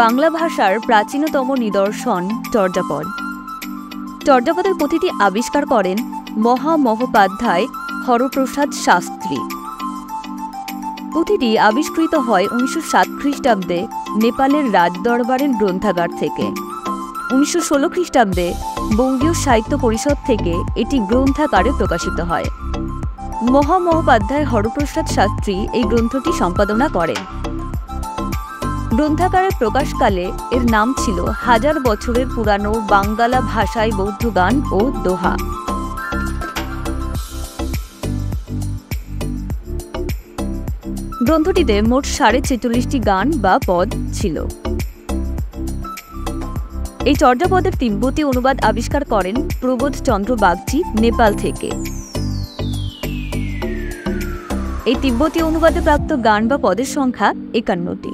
বাংলা ভাষার প্রাচীনতম নিদর্শন চর্যাপদ। চর্যাপদের পুঁথিটি আবিষ্কার করেন মহামহোপাধ্যায় হরপ্রসাদ শাস্ত্রী। পুঁথিটি আবিষ্কৃত হয় 1907 খ্রিস্টাব্দে নেপালের রাজদরবারের গ্রন্থাগার থেকে। 1916 খ্রিস্টাব্দে বঙ্গীয় সাহিত্য পরিষদ থেকে এটি গ্রন্থাকারে প্রকাশিত হয়। মহামহোপাধ্যায় হরপ্রসাদ শাস্ত্রী এই গ্রন্থটি সম্পাদনা করেন। গ্রন্থাকারের প্রকাশকালে এর নাম ছিল 1000 বছরের পুরানো বাঙ্গালা ভাষায় বৌদ্ধ গান ও দোহা। গ্রন্থটিতে মোট 46টি গান বা পদ ছিল। এই চর্যাপদের তিব্বতী অনুবাদ আবিষ্কার করেন প্রবোধচন্দ্র বাগচি নেপাল থেকে। এই তিব্বতী অনুবাদে প্রাপ্ত গান বা পদের সংখ্যা 51টি।